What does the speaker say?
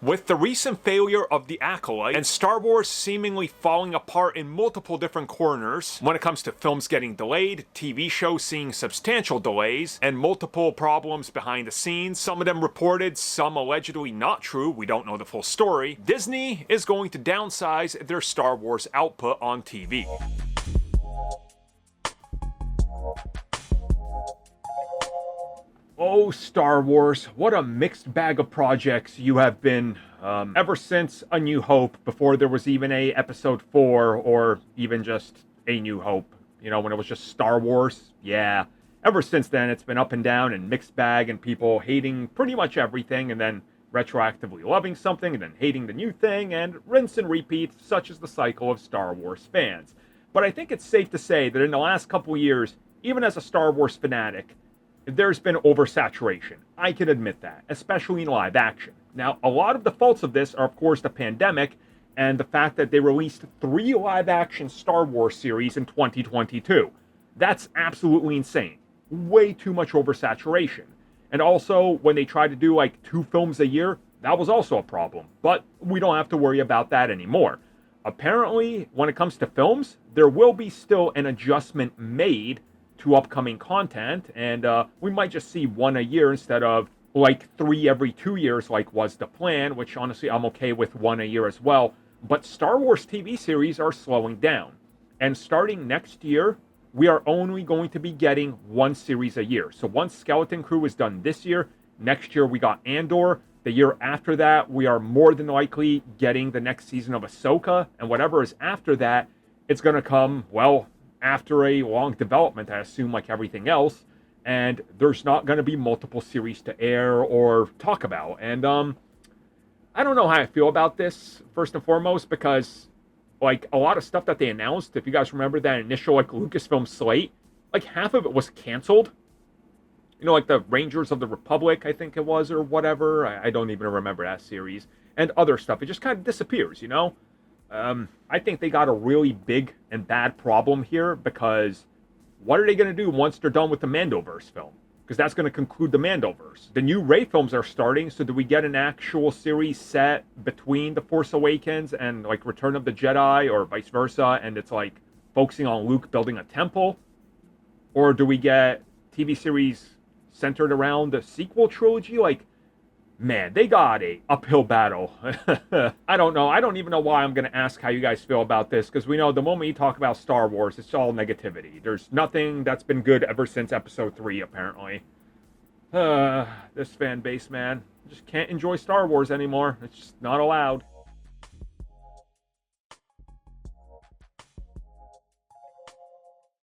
With the recent failure of The Acolyte and Star Wars seemingly falling apart in multiple different corners when it comes to films getting delayed, TV shows seeing substantial delays, and multiple problems behind the scenes, some of them reported, some allegedly not true, we don't know the full story, Disney is going to downsize their Star Wars output on TV. Oh, Star Wars, what a mixed bag of projects you have been ever since A New Hope, before there was even a Episode 4, or even just A New Hope, you know, when it was just Star Wars. Yeah, ever since then, it's been up and down and mixed bag, and people hating pretty much everything, and then retroactively loving something, and then hating the new thing, and rinse and repeat, such is the cycle of Star Wars fans. But I think it's safe to say that in the last couple years, even as a Star Wars fanatic, there's been oversaturation. I can admit that, especially in live action. Now, a lot of the faults of this are, of course, the pandemic and the fact that they released 3 live action Star Wars series in 2022. That's absolutely insane. Way too much oversaturation. And also, when they tried to do like 2 films a year, that was also a problem. But we don't have to worry about that anymore. Apparently, when it comes to films, there will be still an adjustment made to upcoming content, and we might just see 1 a year instead of like 3 every 2 years like was the plan, which honestly I'm okay with 1 a year as well. But Star Wars TV series are slowing down, and starting next year we are only going to be getting 1 series a year. So once Skeleton Crew is done this year, next year we got Andor. The year after that we are more than likely getting the next season of Ahsoka, and whatever is after that, it's going to come, well, after a long development, I assume, like everything else, and there's not going to be multiple series to air or talk about. And I don't know how I feel about this, first and foremost, because like a lot of stuff that they announced, if you guys remember that initial like Lucasfilm slate, like half of it was canceled. You know, like the Rangers of the Republic, I think it was, or whatever. I don't even remember that series. And other stuff. It just kind of disappears, you know? I think they got a really big and bad problem here, because what are they going to do once they're done with the Mandoverse film? Because that's going to conclude the Mandoverse. The new Rey films are starting, so do we get an actual series set between The Force Awakens and like Return of the Jedi, or vice versa, and it's like focusing on Luke building a temple? Or do we get TV series centered around the sequel trilogy? Like, man, they got a uphill battle. I don't know. I don't even know why I'm going to ask how you guys feel about this, because we know the moment you talk about Star Wars, it's all negativity. There's nothing that's been good ever since Episode 3, apparently. This fan base, man, just can't enjoy Star Wars anymore. It's just not allowed.